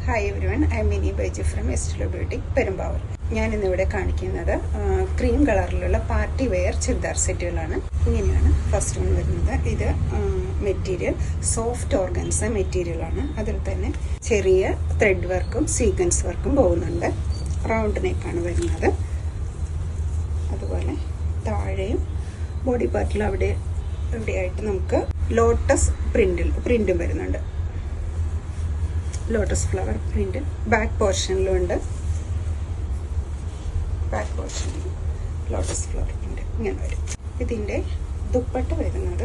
Hi everyone, I am Mini Baiju from Estilo Beauty, Perumbavoor. ഞാൻ ഇന്നിവിടെ കാണിക്കുന്നത് cream കളറിലുള്ള പാർട്ടി വെയർ ചുരിദാർ സെറ്റുകളാണ്. ഇങ്ങനെയാണ് ഫസ്റ്റ് വൺ വരുന്നത്. ഇത് മെറ്റീരിയൽ സോഫ്റ്റ് ഓർഗൻസ മെറ്റീരിയലാണ്. അതിൽ തന്നെ ചെറിയ ത്രെഡ് വർക്കും സീക്വൻസ് വർക്കും പോകുന്നുണ്ട്. റൗണ്ട് നെക്കാണ് വരുന്നത്. അതുപോലെ താഴെയും ബോഡി പാർട്ടിൽ എവിടെയായിട്ട് നമുക്ക് ലോട്ടസ് പ്രിന്റും വരുന്നുണ്ട്. ലോട്ടസ് ഫ്ലവർ പ്രിന്റ് ബാക്ക് പോർഷനിലും ഉണ്ട്. ബാക്ക് പോർഷനിൽ ലോട്ടസ് ഫ്ലവർ പ്രിന്റ് ഇങ്ങനെ വരും. ഇതിൻ്റെ ദുപ്പട്ട വരുന്നത്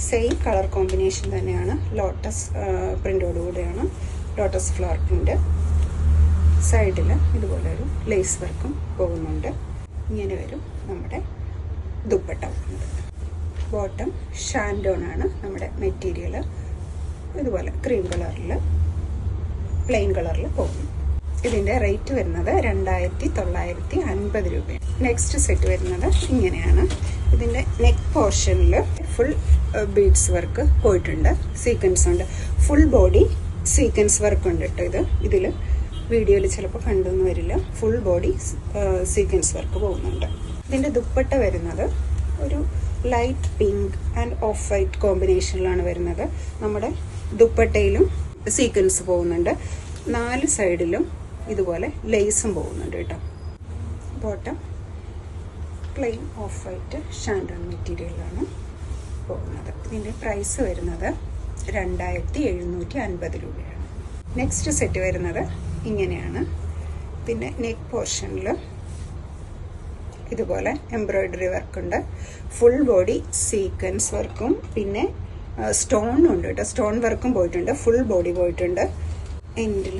സെയിം കളർ കോമ്പിനേഷൻ തന്നെയാണ്. ലോട്ടസ് പ്രിന്റോടുകൂടിയാണ് ലോട്ടസ് ഫ്ലവർ പ്രിന്റ്. സൈഡിൽ ഇതുപോലെ ഒരു ലേസ് വർക്കും പോകുന്നുണ്ട്. ഇങ്ങനെ വരും നമ്മുടെ ദുപ്പട്ട വരുന്നത്. ബോട്ടം ഷാൻഡോൺ ആണ് നമ്മുടെ മെറ്റീരിയൽ. ഇതുപോലെ ക്രീം കളറിൽ പ്ലെയിൻ കളറിൽ പോകുന്നു. ഇതിൻ്റെ റേറ്റ് വരുന്നത് 2950 രൂപയാണ്. നെക്സ്റ്റ് സെറ്റ് വരുന്നത് ഇങ്ങനെയാണ്. ഇതിൻ്റെ നെക്ക് പോർഷനിൽ ഫുൾ ബീഡ്സ് വർക്ക് പോയിട്ടുണ്ട്. സീക്വൻസ് ഉണ്ട്. ഫുൾ ബോഡി സീക്വൻസ് വർക്ക് ഉണ്ട് കേട്ടോ. ഇതിൽ വീഡിയോയിൽ ചിലപ്പോൾ കണ്ടൊന്നും വരില്ല. ഫുൾ ബോഡി സീക്വൻസ് വർക്ക് പോകുന്നുണ്ട്. ഇതിൻ്റെ ദുപ്പട്ട വരുന്നത് ഒരു light pink and off white കോമ്പിനേഷനിലാണ് വരുന്നത്. നമ്മുടെ ദുപ്പട്ടയിലും സീക്വൻസ് പോകുന്നുണ്ട്. 4 സൈഡിലും ഇതുപോലെ ലേസും പോകുന്നുണ്ട് കേട്ടോ. ബോട്ടം പ്ലെയിൻ ഓഫ് വൈറ്റ് ഷാൻഡോൺ മെറ്റീരിയലാണ് പോകുന്നത്. ഇതിൻ്റെ പ്രൈസ് വരുന്നത് 2750 രൂപയാണ്. നെക്സ്റ്റ് സെറ്റ് വരുന്നത് ഇങ്ങനെയാണ്. പിന്നെ നെക്ക് പോർഷനിൽ ഇതുപോലെ എംബ്രോയിഡറി വർക്കുണ്ട്. ഫുൾ ബോഡി സീക്വൻസ് വർക്കും പിന്നെ സ്റ്റോണും ഉണ്ട് കേട്ടോ. സ്റ്റോൺ വർക്കും പോയിട്ടുണ്ട്. ഫുൾ ബോഡി പോയിട്ടുണ്ട്. എൻഡിൽ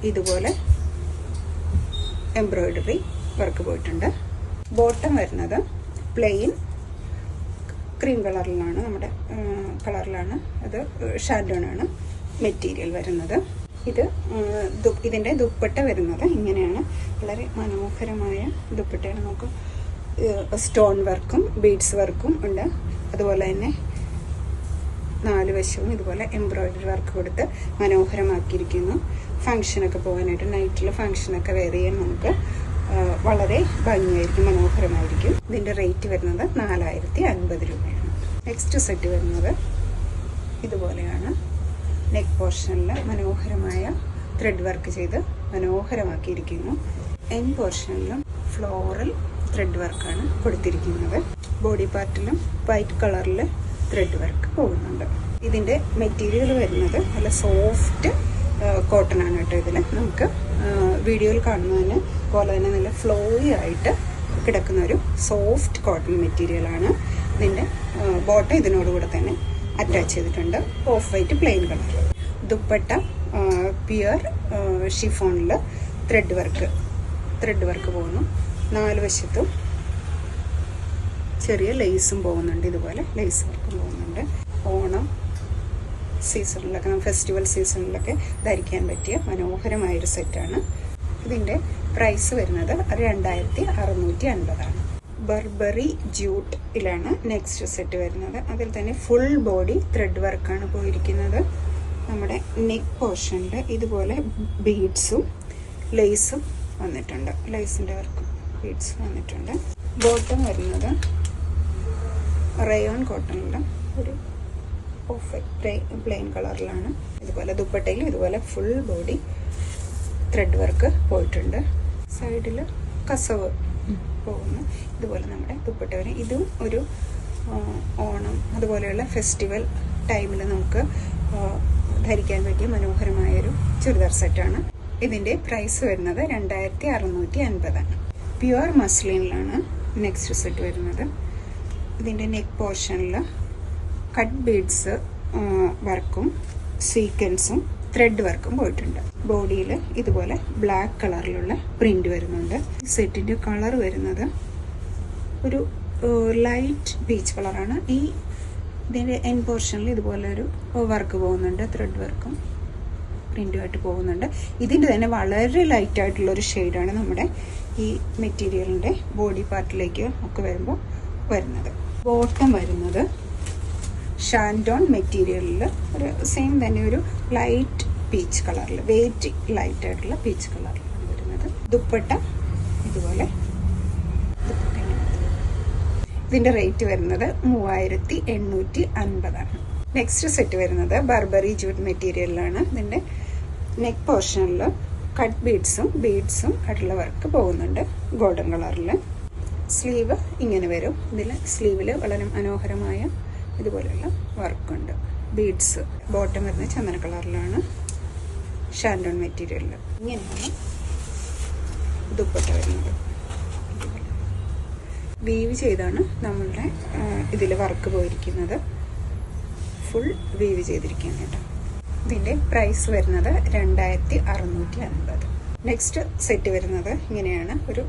ഇതുപോലെ എംബ്രോയിഡറി വർക്ക് പോയിട്ടുണ്ട്. ബോട്ടം വരുന്നത് പ്ലെയിൻ ക്രീം കളറിലാണ്. നമ്മുടെ കളറിലാണ്. അത് ഷാൻഡോൺ ആണ് മെറ്റീരിയൽ വരുന്നത്. ഇതിൻ്റെ ദുപ്പട്ട വരുന്നത് ഇങ്ങനെയാണ്. വളരെ മനോഹരമായ ദുപ്പട്ടയാണ്. നമുക്ക് സ്റ്റോൺ വർക്കും ബീഡ്സ് വർക്കും ഉണ്ട്. അതുപോലെ തന്നെ 4 വശവും ഇതുപോലെ എംബ്രോയിഡറി വർക്ക് കൊടുത്ത് മനോഹരമാക്കിയിരിക്കുന്നു. ഫംഗ്ഷനൊക്കെ പോകാനായിട്ട് നൈറ്റിൽ ഫംഗ്ഷനൊക്കെ വെയർ ചെയ്യാൻ നമുക്ക് വളരെ ഭംഗിയായിരിക്കും, മനോഹരമായിരിക്കും. ഇതിൻ്റെ റേറ്റ് വരുന്നത് 4050 രൂപയാണ്. നെക്സ്റ്റ് സെറ്റ് വരുന്നത് ഇതുപോലെയാണ്. നെക്ക് പോർഷനിൽ മനോഹരമായ ത്രെഡ് വർക്ക് ചെയ്ത് മനോഹരമാക്കിയിരിക്കുന്നു. എൻ പോർഷനിലും ഫ്ലോറൽ ത്രെഡ് വർക്കാണ് കൊടുത്തിരിക്കുന്നത്. ബോഡി പാർട്ടിലും വൈറ്റ് കളറിൽ ത്രെഡ് വർക്ക് പോകുന്നുണ്ട്. ഇതിൻ്റെ മെറ്റീരിയൽ വരുന്നത് നല്ല സോഫ്റ്റ് കോട്ടൺ ആണ് കേട്ടോ. ഇതിൽ നമുക്ക് വീഡിയോയിൽ കാണുന്നതിന് പോലെ തന്നെ നല്ല ഫ്ലോയി ആയിട്ട് കിടക്കുന്ന ഒരു സോഫ്റ്റ് കോട്ടൺ മെറ്റീരിയലാണ്. ഇതിൻ്റെ ബോട്ടം ഇതിനോടുകൂടെ തന്നെ അറ്റാച്ച് ചെയ്തിട്ടുണ്ട്. Off white plain colour. Dupatta pure ഷിഫോണിൽ ത്രെഡ് വർക്ക് പോകുന്നു. 4 വശത്തും ചെറിയ ലേസും പോകുന്നുണ്ട്. ഇതുപോലെ ലേസ് വർക്കും പോകുന്നുണ്ട്. ഓണം സീസണിലൊക്കെ, ഫെസ്റ്റിവൽ സീസണിലൊക്കെ ധരിക്കാൻ പറ്റിയ മനോഹരമായൊരു സെറ്റാണ്. ഇതിൻ്റെ പ്രൈസ് വരുന്നത് 2650 ആണ്. ബർബറി ജൂട്ടിലാണ് നെക്സ്റ്റ് സെറ്റ് വരുന്നത്. അതിൽ തന്നെ ഫുൾ ബോഡി ത്രെഡ് വർക്കാണ് പോയിരിക്കുന്നത്. നമ്മുടെ നെക്ക് പോർഷനിൽ ഇതുപോലെ ബീഡ്സും ലേസും വന്നിട്ടുണ്ട്. ലേസിൻ്റെ വർക്കും ബീഡ്സും വന്നിട്ടുണ്ട്. ബോട്ടം വരുന്നത് റയോൺ കോട്ടണിൽ ഒരു ഓഫ് വൈറ്റ് പ്ലെയിൻ കളറിലാണ്. ഇതുപോലെ ദുപ്പട്ടയിൽ ഇതുപോലെ ഫുൾ ബോഡി ത്രെഡ് വർക്ക് പോയിട്ടുണ്ട്. സൈഡിൽ കസവ് പോകുന്നു. ഇതുപോലെ നമ്മുടെ ദുപ്പട്ട വരെ. ഇതും ഒരു ഓണം അതുപോലെയുള്ള ഫെസ്റ്റിവൽ ടൈമിൽ നമുക്ക് ധരിക്കാൻ പറ്റിയ മനോഹരമായൊരു ചുരിദാർ സെറ്റാണ്. ഇതിൻ്റെ പ്രൈസ് വരുന്നത് 2650 ആണ്. പ്യുവർ മസ്ലിനിലാണ് നെക്സ്റ്റ് സെറ്റ് വരുന്നത്. ഇതിൻ്റെ നെക്ക് പോർഷനിൽ കട്ട് ബീഡ്സ് വർക്കും സീക്വൻസും ത്രെഡ് വർക്കും പോയിട്ടുണ്ട്. ബോഡിയിൽ ഇതുപോലെ ബ്ലാക്ക് കളറിലുള്ള പ്രിന്റ് വരുന്നുണ്ട്. സെറ്റിൻ്റെ കളർ വരുന്നത് ഒരു ലൈറ്റ് പീച്ച് കളറാണ്. ഇതിൻ്റെ എൻ പോർഷനിൽ ഇതുപോലെ ഒരു വർക്ക് പോകുന്നുണ്ട്. ത്രെഡ് വർക്കും പ്രിന്റുമായിട്ട് പോകുന്നുണ്ട്. ഇതിൻ്റെ തന്നെ വളരെ ലൈറ്റ് ആയിട്ടുള്ളൊരു ഷെയ്ഡാണ് നമ്മുടെ ഈ മെറ്റീരിയലിൻ്റെ ബോഡി പാർട്ടിലേക്ക് ഒക്കെ വരുമ്പോൾ വരുന്നത്. ബോട്ടം വരുന്നത് ഷാൻഡോൺ മെറ്റീരിയലിൽ ഒരു സെയിം തന്നെ ഒരു ലൈറ്റ് പീച്ച് കളറിൽ, വെയിറ്റ് ലൈറ്റ് ആയിട്ടുള്ള പീച്ച് കളറിലാണ് വരുന്നത്. ദുപ്പട്ട ഇതുപോലെ, ഇതിന്റെ റേറ്റ് വരുന്നത് 3850 നെക്സ്റ്റ് സെറ്റ് വരുന്നത് ബർബറി ജൂട്ട് മെറ്റീരിയലിലാണ്. ഇതിന്റെ നെക്ക് പോർഷനിൽ കട്ട് ബീഡ്സും ആയിട്ടുള്ള വർക്ക് പോകുന്നുണ്ട് ഗോൾഡൻ കളറിൽ. സ്ലീവ് ഇങ്ങനെ വരും. ഇതിൽ സ്ലീവിൽ വളരെ മനോഹരമായ ഇതുപോലെയുള്ള വർക്കുണ്ട്. ബീഡ്സ്. ബോട്ടം വരുന്നത് ചന്ദന കളറിലാണ്, ഷാൻഡോൺ മെറ്റീരിയലിൽ. ഇങ്ങനെയാണ് ദുപ്പട്ട വരുന്നത്. വീവ് ചെയ്താണ് നമ്മളുടെ ഇതിൽ വർക്ക് പോയിരിക്കുന്നത്. ഫുൾ വീവ് ചെയ്തിരിക്കുകയാണ് കേട്ടോ. ഇതിൻ്റെ പ്രൈസ് വരുന്നത് 2650. നെക്സ്റ്റ് സെറ്റ് വരുന്നത് ഇങ്ങനെയാണ്. ഒരു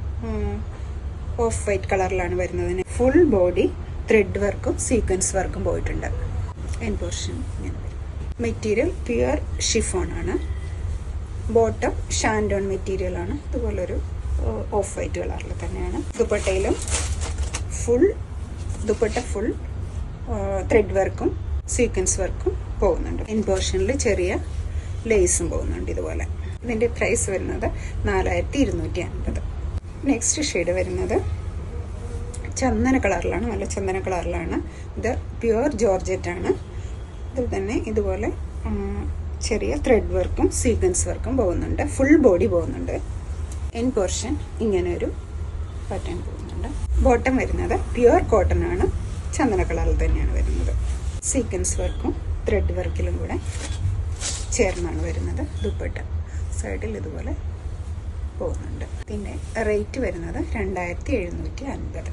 ഓഫ് വൈറ്റ് കളറിലാണ് വരുന്നത്. ഫുൾ ബോഡി ത്രെഡ് വർക്കും സീക്വൻസ് വർക്കും പോയിട്ടുണ്ട്. എൻ പോർഷൻ ഇങ്ങനെ വരും. മെറ്റീരിയൽ പ്യുവർ ഷിഫോൺ ആണ്. ബോട്ടം ഷാൻഡോൺ മെറ്റീരിയൽ ആണ്. ഇതുപോലൊരു ഓഫ് വൈറ്റ് കളറിൽ തന്നെയാണ്. ദുപ്പട്ടയിലും ദുപ്പട്ട ഫുൾ ത്രെഡ് വർക്കും സീക്വൻസ് വർക്കും പോകുന്നുണ്ട്. എൻ പോർഷനിൽ ചെറിയ ലേസും പോകുന്നുണ്ട് ഇതുപോലെ. ഇതിൻ്റെ പ്രൈസ് വരുന്നത് 4250. നെക്സ്റ്റ് ഷെയ്ഡ് വരുന്നത് ചന്ദന കളറിലാണ്, നല്ല ചന്ദന കളറിലാണ്. ഇത് പ്യുവർ ജോർജറ്റ് ആണ്. ഇതിൽ തന്നെ ഇതുപോലെ ചെറിയ ത്രെഡ് വർക്കും സീക്വൻസ് വർക്കും പോകുന്നുണ്ട്. ഫുൾ ബോഡി പോകുന്നുണ്ട്. എൻ പോർഷൻ ഇങ്ങനെ ഒരു പാറ്റേൺ പോകുന്നുണ്ട്. ബോട്ടം വരുന്നത് പ്യുവർ കോട്ടൺ ആണ്, ചന്ദന കളറിൽ തന്നെയാണ് വരുന്നത്. സീക്വൻസ് വർക്കും ത്രെഡ് വർക്കിലും കൂടെ ചേർന്നാണ് വരുന്നത്. ദുപ്പട്ട സൈഡിൽ ഇതുപോലെ പോകുന്നുണ്ട്. ഇതിൻ്റെ റേറ്റ് വരുന്നത് 2750.